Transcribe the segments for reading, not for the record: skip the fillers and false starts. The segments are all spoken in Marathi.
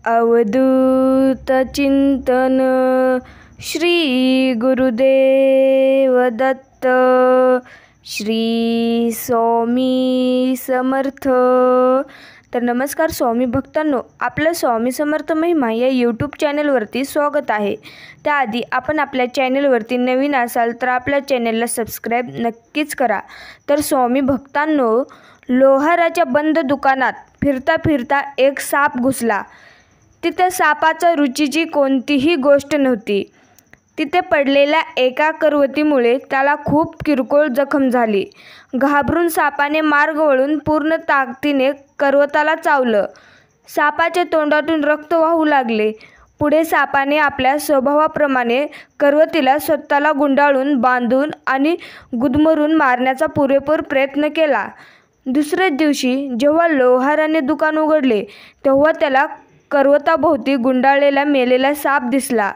अवधूत चिंतन श्री गुरुदेव दत्त श्री स्वामी समर्थ। तर नमस्कार स्वामी भक्तांनो, आपलं स्वामी समर्थ महिमा या यूट्यूब चॅनलवरती स्वागत आहे। त्याआधी आपण आपल्या चॅनलवरती नवीन असाल तर आपल्या चॅनलला सबस्क्राईब नक्कीच करा। तर स्वामी भक्तांनो, लोहाराच्या बंद दुकानात फिरता फिरता एक साप घुसला। तिथे सापाच्या रुचीची कोणतीही गोष्ट नव्हती। तिथे पडलेल्या एका करवतीमुळे त्याला खूप किरकोळ जखम झाली। घाबरून सापाने मार्ग वळून पूर्ण ताकदीने करवताला चावलं। सापाच्या तोंडातून रक्त वाहू लागले। पुढे सापाने आपल्या स्वभावाप्रमाणे करवतीला स्वतःला गुंडाळून बांधून आणि गुदमरून मारण्याचा पुरेपूर प्रयत्न केला। दुसऱ्याच दिवशी जेव्हा लोहाराने दुकान उघडले तेव्हा त्याला करवताभोवती गुंडाळलेला मेलेला साप दिसला,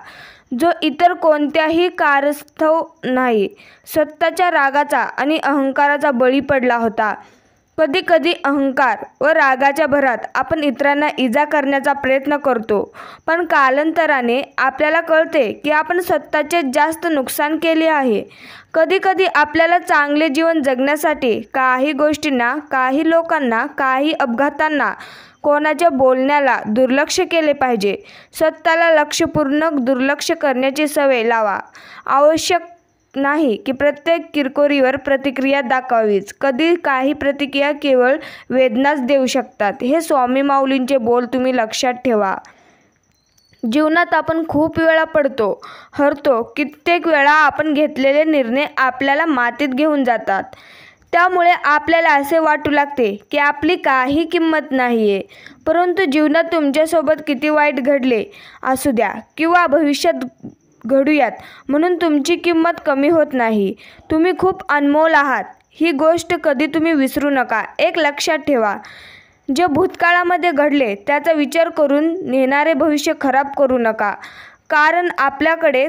जो इतर कोणत्याही कारणास्तव नाही, स्वतःच्या रागाचा आणि अहंकाराचा बळी पडला होता। कधीकधी अहंकार व रागाच्या भरात आपण इतरांना इजा करण्याचा प्रयत्न करतो, पण कालांतराने आपल्याला कळते की आपण स्वतःचे जास्त नुकसान केले आहे। कधीकधी आपल्याला चांगले जीवन जगण्यासाठी काही गोष्टींना, काही लोकांना, काही अपघातांना, कोणाच्या बोलण्याला दुर्लक्ष केले पाहिजे। स्वतःला लक्षपूर्वक दुर्लक्ष करण्याची सवय लावा। आवश्यक नाही की प्रत्येक किरकोळीवर प्रतिक्रिया दाखवावीच। कधी काही प्रतिक्रिया केवळ वेदनाच देऊ शकतात। हे स्वामी माऊलींचे बोल तुम्ही लक्षात ठेवा। जीवनात आपण खूप वेळा पडतो, हरतो। कित्येक वेळा आपण घेतलेले निर्णय आपल्याला मातीत घेऊन जातात। त्यामुळे आपल्याला असे वाटू लागते की आपली काही किंमत नाही आहे। परंतु जीवनात तुमच्यासोबत किती वाईट घडले असू द्या किंवा भविष्यात घडूयात म्हणून तुमची किंमत कमी होत नाही। तुम्ही खूप अनमोल आहात, ही गोष्ट कधी तुम्ही विसरू नका। एक लक्षात ठेवा, जे भूतकाळामध्ये घडले त्याचा विचार करून येणारे भविष्य खराब करू नका। कारण आपल्याकडे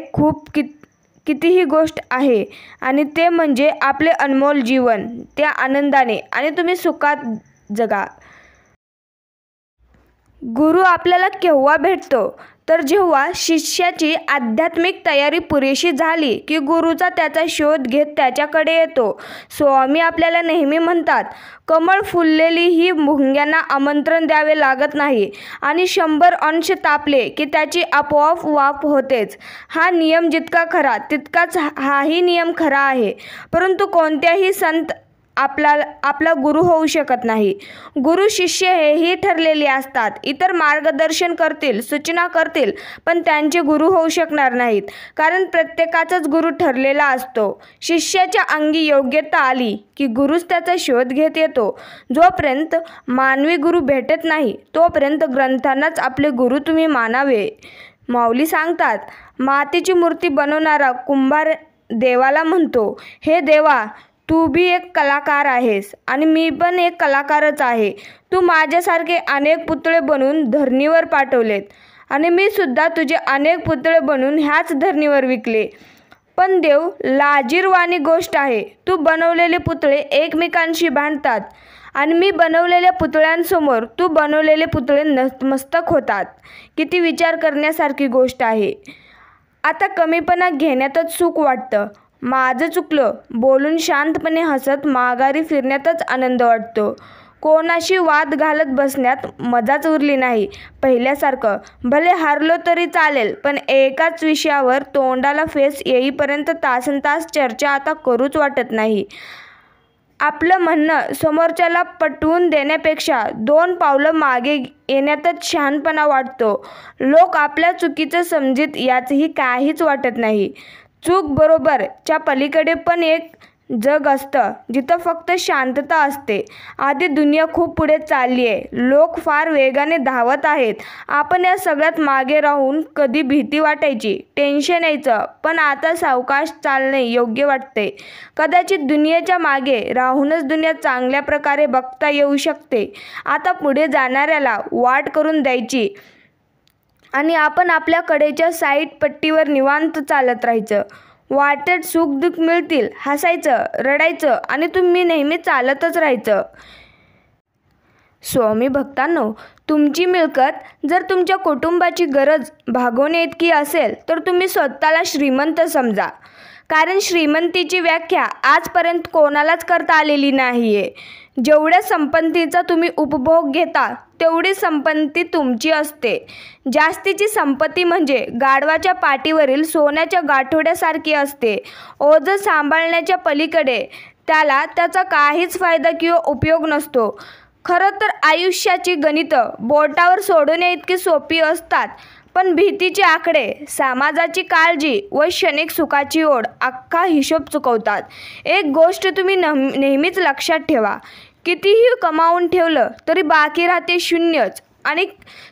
कितीही गोष्ट आहे आणि ते म्हणजे आपले अनमोल जीवन। त्या आनंदाने आणि तुम्ही सुखात जगा। गुरु आपल्याला केव्हा भेटतो तर जेव्हा शिष्याची आध्यात्मिक तयारी पुरेशी झाली की गुरुचा त्याचा शोध घेत त्याच्याकडे येतो। स्वामी आपल्याला नेहमी म्हणतात, कमळ फुललेली ही मुंग्यांना आमंत्रण द्यावे लागत नाही आणि 100 अंश तापले की त्याची आपोआप वाफ होतेच। हा नियम जितका खरा तितकाच हाही नियम खरा आहे। परंतु कोणत्याही संत आपला गुरु होऊ शकत नाही। गुरु शिष्य हेही ठरलेले असतात। इतर मार्गदर्शन करतील, सूचना करतील, पण त्यांचे गुरु होऊ शकणार नाहीत, कारण प्रत्येकाचाच गुरु ठरलेला असतो। शिष्याच्या अंगी योग्यता आली की गुरुच त्याचा शोध घेत येतो। जोपर्यंत मानवी गुरु भेटत नाही तोपर्यंत ग्रंथांनाच आपले गुरु तुम्ही मानावे। माऊली सांगतात, मातीची मूर्ती बनवणारा कुंभार देवाला म्हणतो, हे देवा, तू भी एक कलाकार आहेस आणि मी पण एक कलाकारच आहे। तू माझ्यासारखे अनेक पुतळे बनवून धरणीवर पाठवलेत आणि मी सुद्धा तुझे अनेक पुतळे बनवून ह्याच धरणीवर विकले। पण देव, लाजिरवाणी गोष्ट आहे, तू बनवलेले पुतळे एकमेकांशी भांडतात आणि मी बनवलेल्या पुतळ्यांसमोर तू बनवलेले पुतळे नतमस्तक होतात। किती विचार करण्यासारखी गोष्ट आहे। आता कमीपणा घेण्यातच सुख वाटतं। माझं चुकलं बोलून शांतपणे हसत माघारी फिरण्यातच आनंद वाटतो। कोणाशी वाद घालत बसण्यात मजाच उरली नाही पहिल्यासारखं। भले हारलो तरी चालेल, पण एकाच विषयावर तोंडाला फेस येईपर्यंत तासनतास चर्चा आता करूच वाटत नाही। आपलं म्हणणं समोरच्याला पटवून देण्यापेक्षा 2 पावलं मागे येण्यातच शहाणपणा वाटतो। लोक आपल्या चुकीचं समजीत याचही काहीच वाटत नाही। चूक बरोबर च्या पलीकडे पण एक जग असतं जिथं फक्त शांतता असते। आधी दुनिया खूप पुढे चालली आहे, लोक फार वेगाने धावत आहेत। आपण या सगळ्यात मागे राहून कधी भीती वाटायची, टेन्शन यायचं, पण आता सावकाश चालणे योग्य वाटते। कदाचित दुनियेच्या मागे राहूनच दुनिया चांगल्या प्रकारे बघता येऊ शकते। आता पुढे जाणाऱ्याला वाट करून द्यायची आणि आपण आपल्या कडेच्या साईड पट्टीवर निवांत चालत राहायचं। वाटेत सुखदुःख मिळतील, हसायचं, रडायचं आणि तुम्ही नेहमी चालतच राहायचं। स्वामी भक्तांनो, तुमची मिळकत जर तुमच्या कुटुंबाची गरज भागवण्याइतकी असेल तर तुम्ही स्वतःला श्रीमंत समजा. कारण श्रीमंतीची व्याख्या आजपर्यंत कोणालाच करता आलेली नाही आहे. जेवढ्या संपत्तीचा तुम्ही उपभोग घेता तेवढी संपत्ती तुमची असते. जास्तीची संपत्ती म्हणजे गाढवाच्या पाठीवरील सोन्याच्या गाठोड्यासारखी असते. ओझं सांभाळण्याच्या पलीकडे त्याला त्याचा काहीच फायदा किंवा उपयोग नसतो. खरं तर आयुष्याची गणितं बोटावर सोडवण्याइतकी सोपी असतात, पण भीतीचे आकडे, समाजाची काळजी व क्षणिक सुखाची ओढ अख्खा हिशोब चुकवतात. एक गोष्ट तुम्ही नेहमीच लक्षात ठेवा, कितीही कमावून ठेवलं तरी बाकी राहते शून्यच. आणि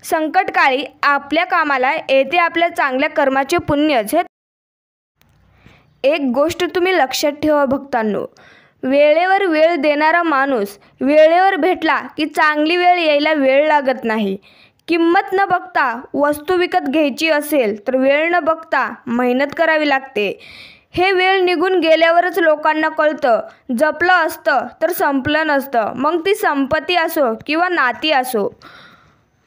संकटकाळी आपल्या कामाला येते आपल्या चांगल्या कर्माचे पुण्यच. एक गोष्ट तुम्ही लक्षात ठेवा भक्तांनो, वेळेवर वेळ देणारा माणूस वेळेवर भेटला की चांगली वेळ यायला वेळ लागत नाही. किंमत न बघता वस्तू विकत घ्यायची असेल तर वेळ न बघता मेहनत करावी लागते. हे वेळ निघून गेल्यावरच लोकांना कळतं. जपलं असतं तर संपलं नसतं, मग ती संपत्ती असो किंवा नाती असो.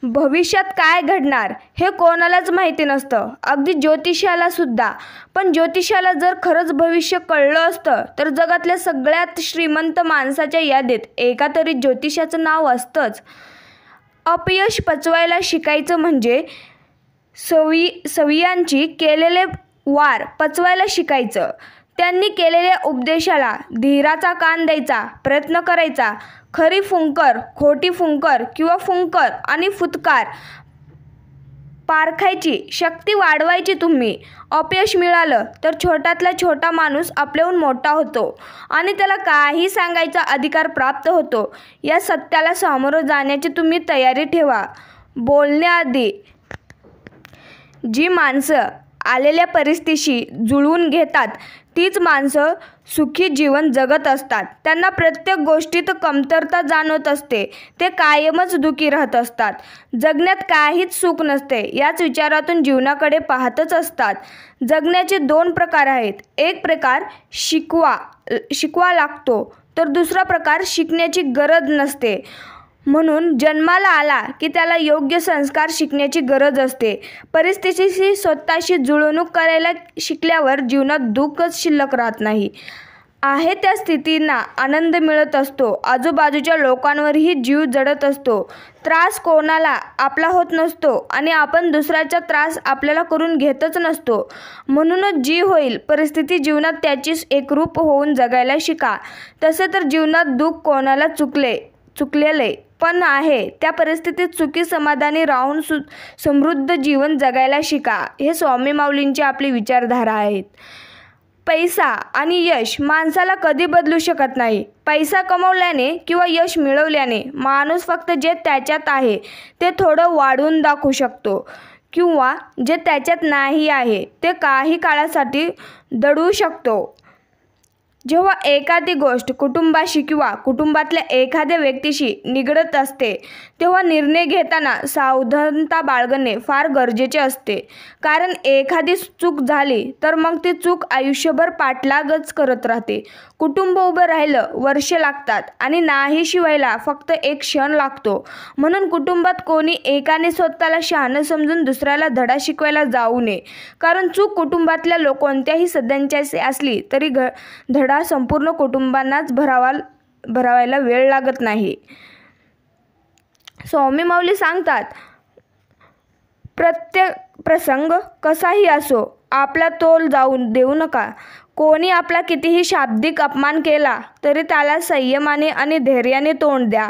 भविष्यात काय घडणार हे कोणालाच माहिती नसतं, अगदी ज्योतिषाला सुद्धा. पण ज्योतिषाला जर खरंच भविष्य कळलं असतं तर जगातल्या सगळ्यात श्रीमंत माणसाच्या यादीत एका तरी ज्योतिषाचं नाव असतंच. अपयश पचवायला शिकायचं म्हणजे सवियांची केलेले वार पचवायला शिकायचं. त्यांनी केलेल्या उपदेशाला धीराचा कान द्यायचा प्रयत्न करायचा. खरी फुंकर, खोटी फुंकर किंवा फुंकर आणि फुतकार पारखायची शक्ती वाढवायची तुम्ही. अपयश मिळालं तर छोट्यातला छोटा माणूस आपल्याहून मोठा होतो आणि त्याला काही सांगायचा अधिकार प्राप्त होतो. या सत्याला सामोरं जाण्याची तुम्ही तयारी ठेवा. बोलण्याआधी जी माणसं आलेल्या परिस्थितीशी जुळवून घेतात तीच माणसं सुखी जीवन जगत असतात. त्यांना प्रत्येक गोष्टीत कमतरता जाणवत असते. ते कायमच दुःखी राहत असतात. जगण्यात काहीच सुख नसते याच विचारातून जीवनाकडे पाहतच असतात. जगण्याचे दोन प्रकार आहेत. एक प्रकार शिकवा लागतो तर दुसरा प्रकार शिकण्याची गरज नसते. म्हणून जन्माला आला की त्याला योग्य संस्कार शिकण्याची गरज असते. परिस्थितीशी स्वतःशी जुळवणूक करायला शिकल्यावर जीवनात दुःखच शिल्लक राहत नाही. आहे त्या स्थितींना आनंद मिळत असतो. आजूबाजूच्या लोकांवरही जीव जडत असतो. त्रास कोणाला आपला होत नसतो आणि आपण दुसऱ्याचा त्रास आपल्याला करून घेतच नसतो. म्हणूनच जी होईल परिस्थिती जीवनात त्याचीच एकरूप होऊन जगायला शिका. तसे तर जीवनात दुःख कोणाला चुकलेले पण आहे त्या परिस्थितीत सुखी समाधानी राहून समृद्ध जीवन जगायला शिका. हे स्वामी माऊलींची आपली विचारधारा आहेत. पैसा आणि यश माणसाला कधी बदलू शकत नाही. पैसा कमवल्याने किंवा यश मिळवल्याने माणूस फक्त जे त्याच्यात आहे ते थोडं वाढवून दाखवू शकतो किंवा जे त्याच्यात नाही आहे ते काही काळासाठी दडवू शकतो. जेव्हा एखादी गोष्ट कुटुंबाशी किंवा कुटुंबातल्या एखाद्या व्यक्तीशी निगडीत असते तेव्हा निर्णय घेताना सावधानता बाळगणे फार गरजेचे असते. कारण एखादी चूक झाली तर मग ती चूक आयुष्यभर पाठलागच करत राहते. कुटुंब उभं राहिलं वर्षे लागतात आणि नाहीशी व्हायला फक्त एक क्षण लागतो. म्हणून कुटुंबात कोणी एकाने स्वतःला शहाणं समजून दुसऱ्याला धडा शिकवायला जाऊ नये. कारण चूक कुटुंबातल्या कोणत्याही सदस्याची असली तरी धडा संपूर्ण कुटुंबांनाच भरावायला वेळ लागत नाही. स्वामी माऊली सांगतात, प्रत्येक प्रसंग कसाही असो आपला तोल जाऊन देऊ नका. कोणी आपला कितीही शाब्दिक अपमान केला तरी त्याला संयमाने आणि धैर्याने तोंड द्या.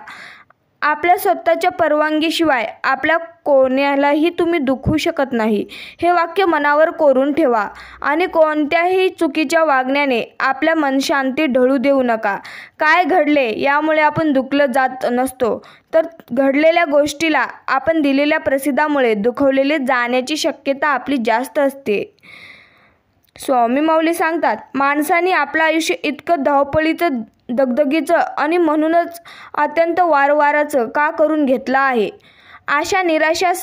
आपल्या स्वतःच्या परवानगीशिवाय आपल्या कोणालाही तुम्ही दुखवू शकत नाही. हे वाक्य मनावर कोरून ठेवा आणि कोणत्याही चुकीच्या वागण्याने आपल्या मनशांती ढळू देऊ नका. काय घडले यामुळे आपण दुखलं जात नसतो, तर घडलेल्या गोष्टीला आपण दिलेल्या प्रसिद्धामुळे दुखवलेले जाण्याची शक्यता आपली जास्त असते. स्वामी माऊली सांगतात, माणसाने आपलं आयुष्य इतकं धावपळीचं, दगदगीचं आणि म्हणूनच अत्यंत वारंवाराचं का करून घेतलं आहे. आशा, निराशा,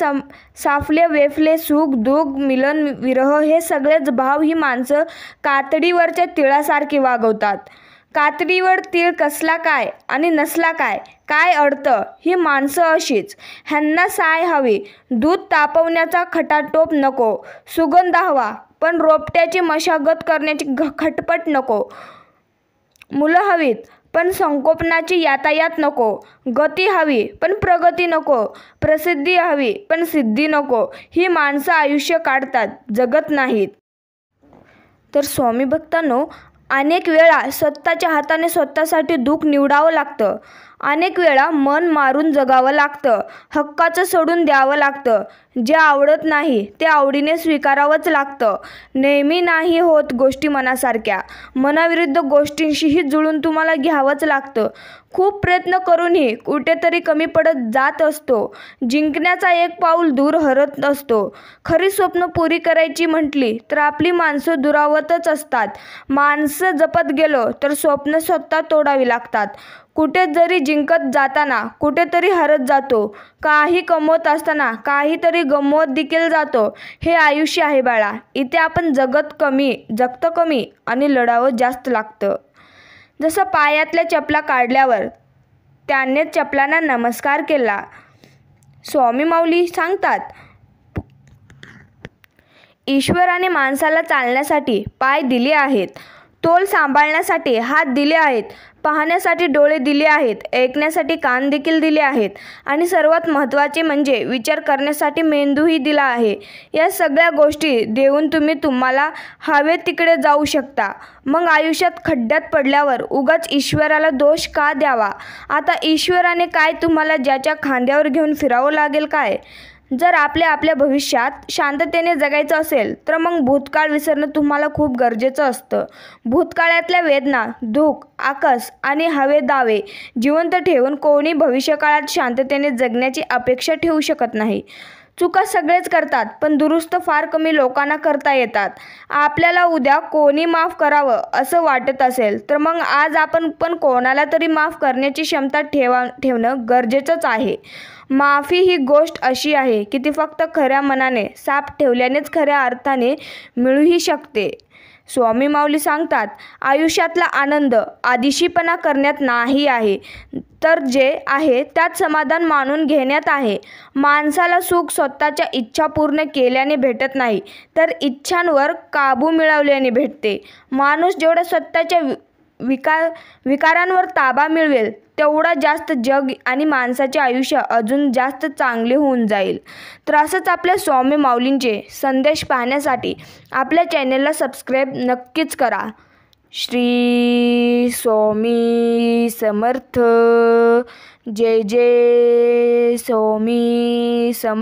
साफल्य, वेफले, सुख, दुःख, मिलन, विरह हे सगळेच भाव ही माणसं कातडीवरच्या तिळासारखी वागवतात. कातडीवर तीळ कसला काय आणि नसला काय, काय अर्थ ही माणसं अशीच. ह्यांना साय हवी, दूध तापवण्याचा खटाटोप नको, सुगंध हवा पण रोपट्याची मशागत करण्याची खटपट नको, मुलं हवीत पण संकोपनाची यातायात नको, गती हवी पण प्रगती नको, प्रसिद्धी हवी पण सिद्धी नको. ही माणसं आयुष्य काढतात, जगत नाहीत. तर स्वामी भक्तांनो, अनेक वेळा स्वतःच्या हाताने स्वतःसाठी दुःख निवडावं लागतं. अनेक वेळा मन मारून जगावं लागतं. हक्काचं सोडून द्यावं लागतं. जे आवडत नाही ते आवडीने स्वीकारावंच लागतं. नेहमी नाही होत गोष्टी मनासारख्या. मनाविरुद्ध गोष्टींशीही जुळून तुम्हाला घ्यावंच लागतं. खूप प्रयत्न करूनही कुठेतरी कमी पडत जात असतो. जिंकण्याचा एक पाऊल दूर हरत असतो. खरी स्वप्न पुरी करायची म्हटली तर आपली माणसं दुरावतच असतात. माणसं जपत गेलो तर स्वप्न स्वतः तोडावी लागतात. कुठे जरी जिंकत जाताना कुठेतरी हरत जातो. काही कमवत असताना काहीतरी गमवत देखील जातो. हे आयुष्य आहे बाळा. इथे आपण जगतं कमी आणि लढावं जास्त लागतं. जसं पायातल्या चपला काढल्यावर त्याने चपलांना नमस्कार केला. स्वामी माऊली सांगतात, ईश्वराने माणसाला चालण्यासाठी पाय दिले आहेत, तोल सांभाळण्यासाठी हात दिले आहेत, पाहण्यासाठी डोळे दिले आहेत, ऐकण्यासाठी कान देखील दिले आहेत आणि सर्वात महत्त्वाचे म्हणजे विचार करण्यासाठी मेंदूही दिला आहे. या सगळ्या गोष्टी देऊन तुम्हाला हवे तिकडे जाऊ शकता. मग आयुष्यात खड्ड्यात पडल्यावर उगाच ईश्वराला दोष का द्यावा? आता ईश्वराने काय तुम्हाला ज्याच्या खांद्यावर घेऊन फिरावं लागेल काय? जर आपल्या भविष्यात शांततेने जगायचं असेल तर मग भूतकाळ विसरणं तुम्हाला खूप गरजेचं असतं. भूतकाळातल्या वेदना, दुःख, आकस आणि हवे दावे जिवंत ठेवून कोणी भविष्यकाळात शांततेने जगण्याची अपेक्षा ठेवू शकत नाही. चुका सगळेच करतात पण दुरुस्त फार कमी लोकांना करता येतात. आपल्याला उद्या कोणी माफ करावं असं वाटत असेल तर मग आज आपण पण कोणाला तरी माफ करण्याची क्षमता ठेवणं गरजेचंच आहे. माफी ही गोष्ट अशी आहे की ती फक्त खऱ्या मनाने साफ ठेवल्यानेच खऱ्या अर्थाने मिळूही शकते. स्वामी माऊली सांगतात, आयुष्यातला आनंद आदिशीपणा करण्यात नाही आहे, तर जे आहे त्यात समाधान मानून घेण्यात आहे. माणसाला सुख स्वतःच्या इच्छा पूर्ण केल्याने भेटत नाही, तर इच्छांवर काबू मिळवल्याने भेटते. माणूस जेवढा स्वतःच्या विकारांवर ताबा मिळवेल तेवढा जास्त जग आणि माणसाचे आयुष्य अजून जास्त चांगले होऊन जाईल. तर असंच आपल्या स्वामी माऊलींचे संदेश पाहण्यासाठी आपल्या चॅनेलला सबस्क्राईब नक्कीच करा. श्री स्वामी समर्थ. जय जय स्वामी समर्थ.